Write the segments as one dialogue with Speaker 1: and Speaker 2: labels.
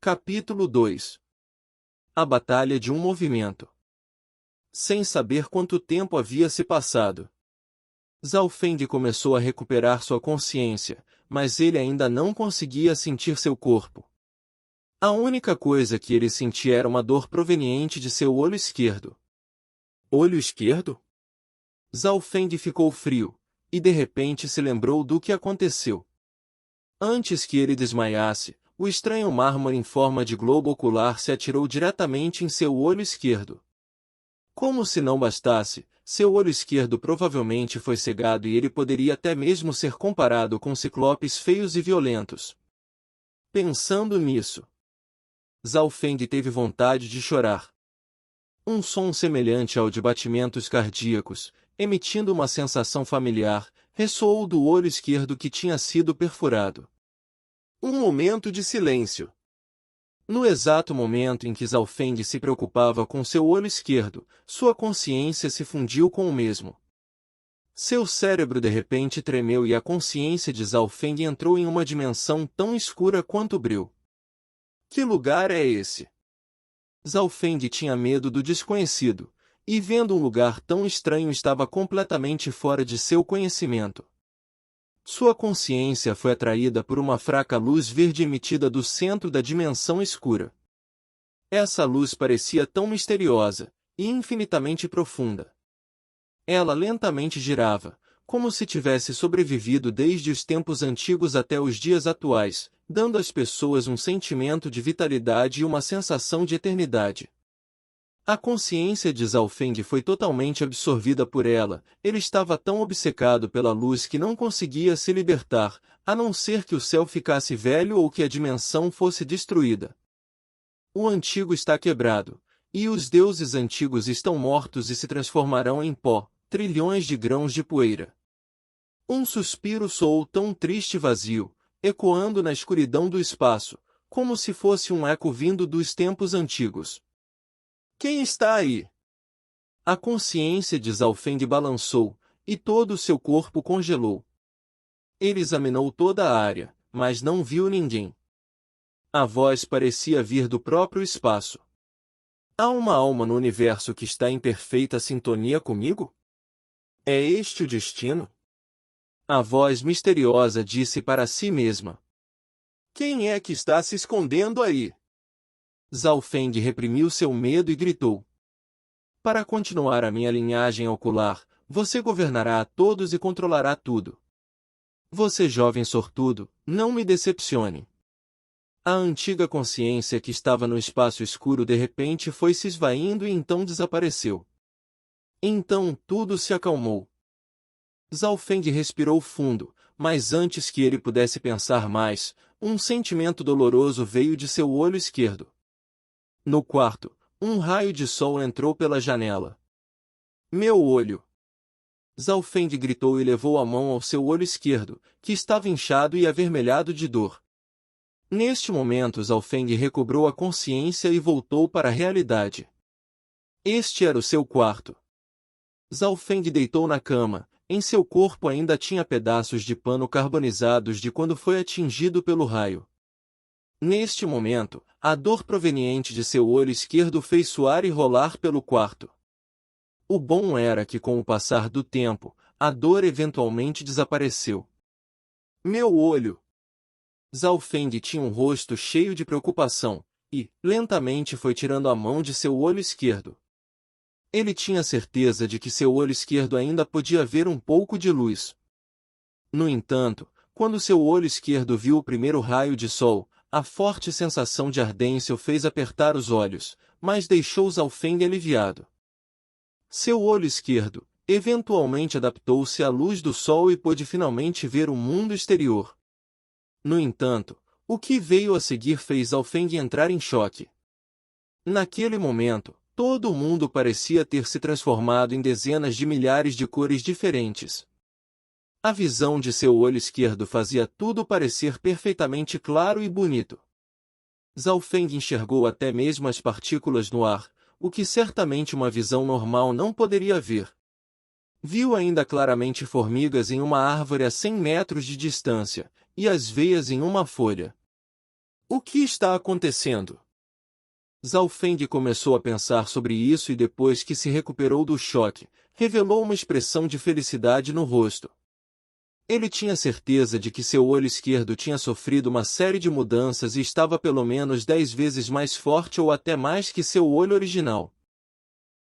Speaker 1: Capítulo 2. A Batalha de um Movimento. Sem saber quanto tempo havia se passado, Zhao Feng começou a recuperar sua consciência, mas ele ainda não conseguia sentir seu corpo. A única coisa que ele sentia era uma dor proveniente de seu olho esquerdo. Olho esquerdo? Zhao Feng ficou frio, e de repente se lembrou do que aconteceu. Antes que ele desmaiasse, o estranho mármore em forma de globo ocular se atirou diretamente em seu olho esquerdo. Como se não bastasse, seu olho esquerdo provavelmente foi cegado e ele poderia até mesmo ser comparado com ciclopes feios e violentos. Pensando nisso, Zhao Feng teve vontade de chorar. Um som semelhante ao de batimentos cardíacos, emitindo uma sensação familiar, ressoou do olho esquerdo que tinha sido perfurado. Um momento de silêncio. No exato momento em que Zhao Feng se preocupava com seu olho esquerdo, sua consciência se fundiu com o mesmo. Seu cérebro de repente tremeu e a consciência de Zhao Feng entrou em uma dimensão tão escura quanto o breu. Que lugar é esse? Zhao Feng tinha medo do desconhecido, e vendo um lugar tão estranho estava completamente fora de seu conhecimento. Sua consciência foi atraída por uma fraca luz verde emitida do centro da dimensão escura. Essa luz parecia tão misteriosa e infinitamente profunda. Ela lentamente girava, como se tivesse sobrevivido desde os tempos antigos até os dias atuais, dando às pessoas um sentimento de vitalidade e uma sensação de eternidade. A consciência de Zhao Feng foi totalmente absorvida por ela, ele estava tão obcecado pela luz que não conseguia se libertar, a não ser que o céu ficasse velho ou que a dimensão fosse destruída. O antigo está quebrado, e os deuses antigos estão mortos e se transformarão em pó, trilhões de grãos de poeira. Um suspiro soou tão triste e vazio, ecoando na escuridão do espaço, como se fosse um eco vindo dos tempos antigos. Quem está aí? A consciência de Zhao Feng balançou, e todo o seu corpo congelou. Ele examinou toda a área, mas não viu ninguém. A voz parecia vir do próprio espaço. Há uma alma no universo que está em perfeita sintonia comigo? É este o destino? A voz misteriosa disse para si mesma. Quem é que está se escondendo aí? Zhao Feng reprimiu seu medo e gritou. Para continuar a minha linhagem ocular, você governará a todos e controlará tudo. Você jovem sortudo, não me decepcione. A antiga consciência que estava no espaço escuro de repente foi se esvaindo e então desapareceu. Então tudo se acalmou. Zhao Feng respirou fundo, mas antes que ele pudesse pensar mais, um sentimento doloroso veio de seu olho esquerdo. No quarto, um raio de sol entrou pela janela. Meu olho! Zhao Feng gritou e levou a mão ao seu olho esquerdo, que estava inchado e avermelhado de dor. Neste momento Zhao Feng recobrou a consciência e voltou para a realidade. Este era o seu quarto. Zhao Feng deitou na cama, em seu corpo ainda tinha pedaços de pano carbonizados de quando foi atingido pelo raio. Neste momento, a dor proveniente de seu olho esquerdo fez suar e rolar pelo quarto. O bom era que com o passar do tempo, a dor eventualmente desapareceu. Meu olho! Zhao Feng tinha um rosto cheio de preocupação, e, lentamente foi tirando a mão de seu olho esquerdo. Ele tinha certeza de que seu olho esquerdo ainda podia ver um pouco de luz. No entanto, quando seu olho esquerdo viu o primeiro raio de sol, a forte sensação de ardência o fez apertar os olhos, mas deixou Zhao Feng aliviado. Seu olho esquerdo, eventualmente adaptou-se à luz do sol e pôde finalmente ver o mundo exterior. No entanto, o que veio a seguir fez Zhao Feng entrar em choque. Naquele momento, todo o mundo parecia ter se transformado em dezenas de milhares de cores diferentes. A visão de seu olho esquerdo fazia tudo parecer perfeitamente claro e bonito. Zhao Feng enxergou até mesmo as partículas no ar, o que certamente uma visão normal não poderia ver. Viu ainda claramente formigas em uma árvore a 100 metros de distância, e as veias em uma folha. O que está acontecendo? Zhao Feng começou a pensar sobre isso e depois que se recuperou do choque, revelou uma expressão de felicidade no rosto. Ele tinha certeza de que seu olho esquerdo tinha sofrido uma série de mudanças e estava pelo menos 10 vezes mais forte ou até mais que seu olho original.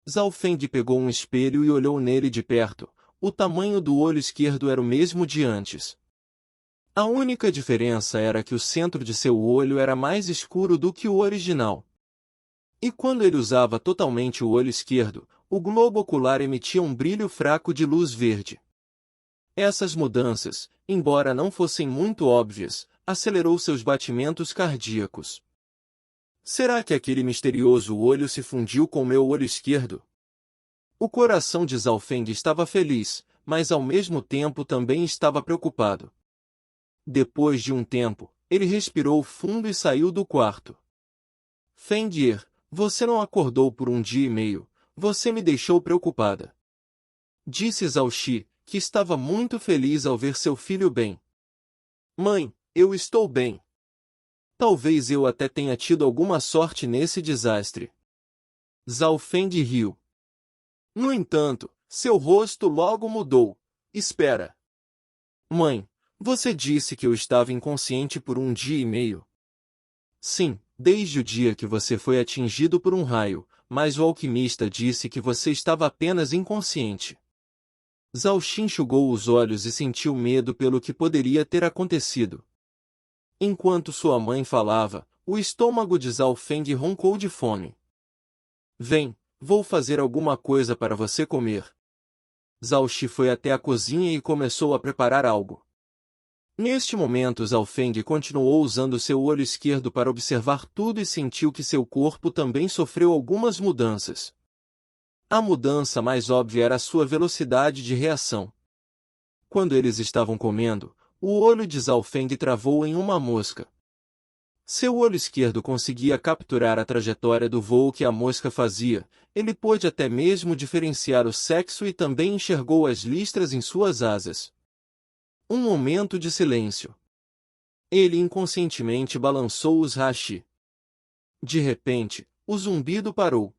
Speaker 1: Zhao Feng pegou um espelho e olhou nele de perto. O tamanho do olho esquerdo era o mesmo de antes. A única diferença era que o centro de seu olho era mais escuro do que o original. E quando ele usava totalmente o olho esquerdo, o globo ocular emitia um brilho fraco de luz verde. Essas mudanças, embora não fossem muito óbvias, acelerou seus batimentos cardíacos. Será que aquele misterioso olho se fundiu com meu olho esquerdo? O coração de Zhao Feng estava feliz, mas ao mesmo tempo também estava preocupado. Depois de um tempo, ele respirou fundo e saiu do quarto. Fendir, você não acordou por um dia e meio, você me deixou preocupada. Disse Zhao Xi, que estava muito feliz ao ver seu filho bem. Mãe, eu estou bem. Talvez eu até tenha tido alguma sorte nesse desastre. Zhao Feng riu. No entanto, seu rosto logo mudou. Espera. Mãe, você disse que eu estava inconsciente por um dia e meio. Sim, desde o dia que você foi atingido por um raio, mas o alquimista disse que você estava apenas inconsciente. Zhao Xin enxugou os olhos e sentiu medo pelo que poderia ter acontecido. Enquanto sua mãe falava, o estômago de Zhao Feng roncou de fome. Vem, vou fazer alguma coisa para você comer. Zhao Xi foi até a cozinha e começou a preparar algo. Neste momento Zhao Feng continuou usando seu olho esquerdo para observar tudo e sentiu que seu corpo também sofreu algumas mudanças. A mudança mais óbvia era a sua velocidade de reação. Quando eles estavam comendo, o olho de Zhao Feng travou em uma mosca. Seu olho esquerdo conseguia capturar a trajetória do voo que a mosca fazia, ele pôde até mesmo diferenciar o sexo e também enxergou as listras em suas asas. Um momento de silêncio. Ele inconscientemente balançou os hashi. De repente, o zumbido parou.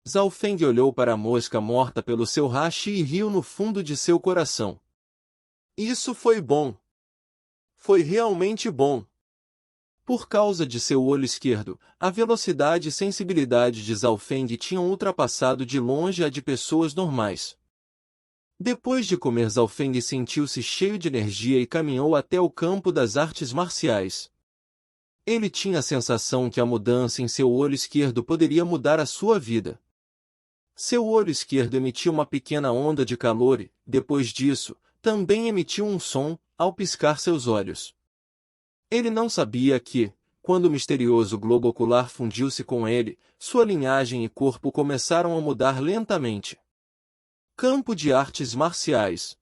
Speaker 1: Zhao Feng olhou para a mosca morta pelo seu hashi e riu no fundo de seu coração. Isso foi bom. Foi realmente bom. Por causa de seu olho esquerdo, a velocidade e sensibilidade de Zhao Feng tinham ultrapassado de longe a de pessoas normais. Depois de comer, Zhao Feng sentiu-se cheio de energia e caminhou até o campo das artes marciais. Ele tinha a sensação que a mudança em seu olho esquerdo poderia mudar a sua vida. Seu olho esquerdo emitiu uma pequena onda de calor e, depois disso, também emitiu um som, ao piscar seus olhos. Ele não sabia que, quando o misterioso globo ocular fundiu-se com ele, sua linhagem e corpo começaram a mudar lentamente. Campo de artes marciais.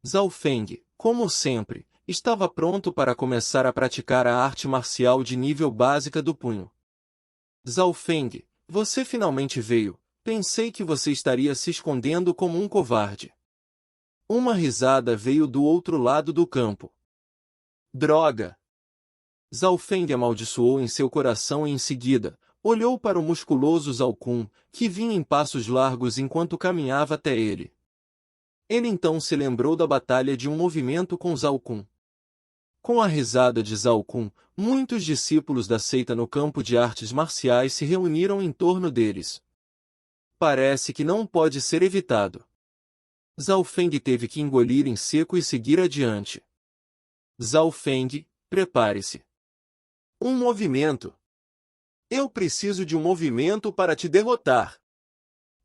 Speaker 1: Zhao Feng, como sempre, estava pronto para começar a praticar a arte marcial de nível básica do punho. Zhao Feng, você finalmente veio. Pensei que você estaria se escondendo como um covarde. Uma risada veio do outro lado do campo. Droga! Zhao Feng amaldiçoou em seu coração e em seguida, olhou para o musculoso Zhao Kun, que vinha em passos largos enquanto caminhava até ele. Ele então se lembrou da batalha de um movimento com Zhao Kun. Com a risada de Zhao Kun, muitos discípulos da seita no campo de artes marciais se reuniram em torno deles. Parece que não pode ser evitado. Zhao Feng teve que engolir em seco e seguir adiante. Zhao Feng, prepare-se. Um movimento. Eu preciso de um movimento para te derrotar.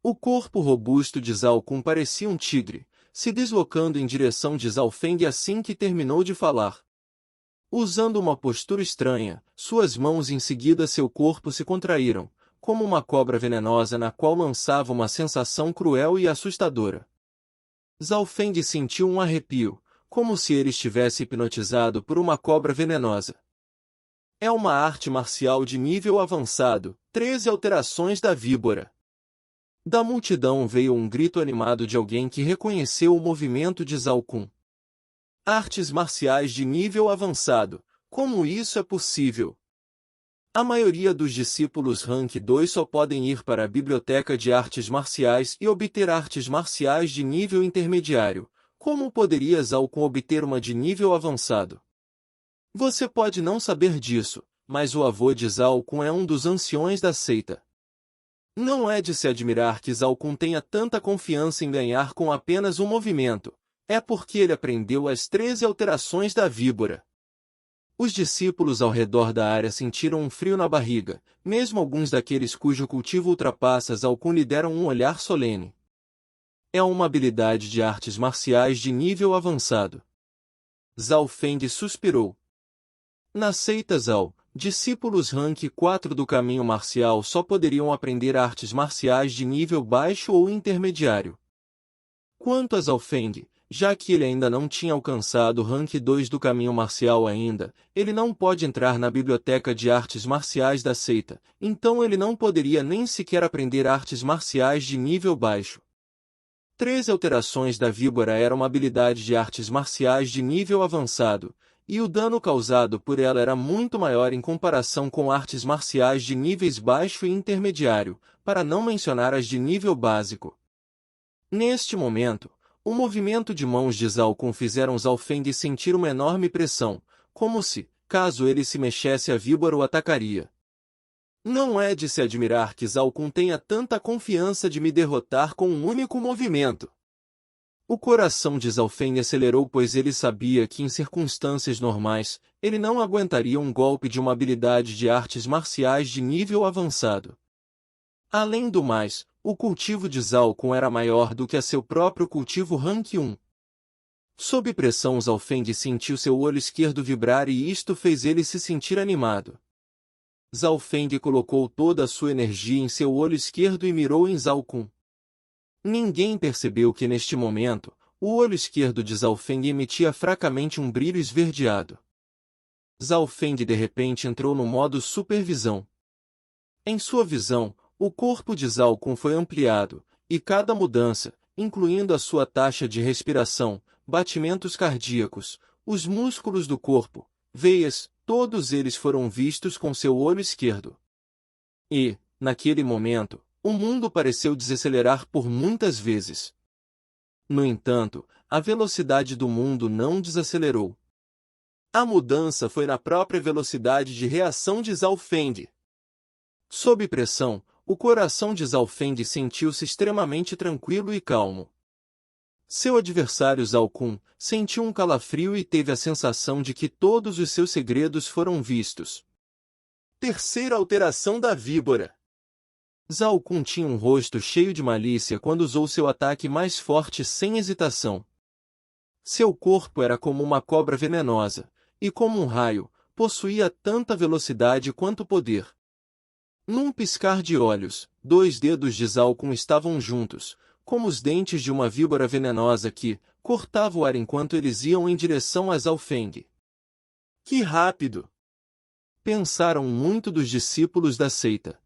Speaker 1: O corpo robusto de Zhao Kun parecia um tigre, se deslocando em direção de Zhao Feng assim que terminou de falar. Usando uma postura estranha, suas mãos em seguida seu corpo se contraíram, como uma cobra venenosa na qual lançava uma sensação cruel e assustadora. Zhao Feng sentiu um arrepio, como se ele estivesse hipnotizado por uma cobra venenosa. É uma arte marcial de nível avançado, 13 alterações da víbora. Da multidão veio um grito animado de alguém que reconheceu o movimento de Zhao Kun. Artes marciais de nível avançado, Como isso é possível? A maioria dos discípulos Rank 2 só podem ir para a biblioteca de artes marciais e obter artes marciais de nível intermediário. Como poderia Zhao Kun obter uma de nível avançado? Você pode não saber disso, mas o avô de Zhao Kun é um dos anciões da seita. Não é de se admirar que Zhao Kun tenha tanta confiança em ganhar com apenas um movimento. É porque ele aprendeu as 13 alterações da víbora. Os discípulos ao redor da área sentiram um frio na barriga, mesmo alguns daqueles cujo cultivo ultrapassa Zhao Kun lhe deram um olhar solene. É uma habilidade de artes marciais de nível avançado. Zhao Feng suspirou. Na seita Zhao, discípulos Rank 4 do caminho marcial só poderiam aprender artes marciais de nível baixo ou intermediário. Quanto a Zhao Feng, já que ele ainda não tinha alcançado o Rank 2 do caminho marcial ainda, ele não pode entrar na biblioteca de artes marciais da seita, então ele não poderia nem sequer aprender artes marciais de nível baixo. 13 alterações da víbora era uma habilidade de artes marciais de nível avançado, e o dano causado por ela era muito maior em comparação com artes marciais de níveis baixo e intermediário, para não mencionar as de nível básico. Neste momento, o movimento de mãos de Zhao Kun fizeram Zhao Feng sentir uma enorme pressão, como se, caso ele se mexesse a víbora o atacaria. Não é de se admirar que Zhao Kun tenha tanta confiança de me derrotar com um único movimento. O coração de Zhao Feng acelerou pois ele sabia que em circunstâncias normais, ele não aguentaria um golpe de uma habilidade de artes marciais de nível avançado. Além do mais, o cultivo de Zhao Kun era maior do que a seu próprio cultivo Rank 1. Sob pressão Zhao Feng sentiu seu olho esquerdo vibrar e isto fez ele se sentir animado. Zhao Feng colocou toda a sua energia em seu olho esquerdo e mirou em Zhao Kun. Ninguém percebeu que neste momento, o olho esquerdo de Zhao Feng emitia fracamente um brilho esverdeado. Zhao Feng de repente entrou no modo supervisão. Em sua visão, o corpo de Zhao Kun foi ampliado, e cada mudança, incluindo a sua taxa de respiração, batimentos cardíacos, os músculos do corpo, veias, todos eles foram vistos com seu olho esquerdo. E, naquele momento, o mundo pareceu desacelerar por muitas vezes. No entanto, a velocidade do mundo não desacelerou. A mudança foi na própria velocidade de reação de Zhao Feng. Sob pressão, o coração de Zhao Feng sentiu-se extremamente tranquilo e calmo. Seu adversário Zhao Kun sentiu um calafrio e teve a sensação de que todos os seus segredos foram vistos. Terceira alteração da víbora. Zhao Kun tinha um rosto cheio de malícia quando usou seu ataque mais forte sem hesitação. Seu corpo era como uma cobra venenosa, e como um raio, possuía tanta velocidade quanto poder. Num piscar de olhos, 2 dedos de Zhao Kun estavam juntos, como os dentes de uma víbora venenosa que cortava o ar enquanto eles iam em direção a Zhao Feng. Que rápido! Pensaram muito dos discípulos da seita.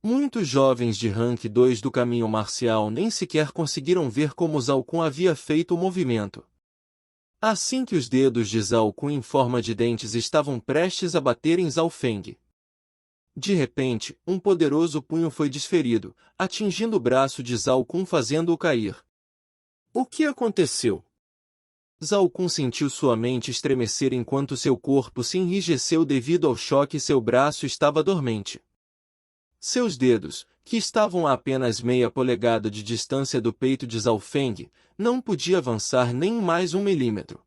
Speaker 1: Muitos jovens de Rank 2 do caminho marcial nem sequer conseguiram ver como Zhao Kun havia feito o movimento. Assim que os dedos de Zhao Kun em forma de dentes estavam prestes a bater em Zhao Feng. De repente, um poderoso punho foi desferido, atingindo o braço de Zhao Kun fazendo-o cair. O que aconteceu? Zhao Kun sentiu sua mente estremecer enquanto seu corpo se enrijeceu devido ao choque e seu braço estava dormente. Seus dedos, que estavam a apenas meia polegada de distância do peito de Zhao Feng, não podia avançar nem mais 1 milímetro.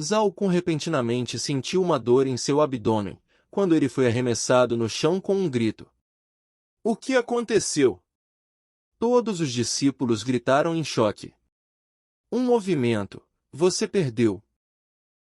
Speaker 1: Zhao Kun repentinamente sentiu uma dor em seu abdômen, quando ele foi arremessado no chão com um grito. O que aconteceu? Todos os discípulos gritaram em choque. Um movimento. Você perdeu.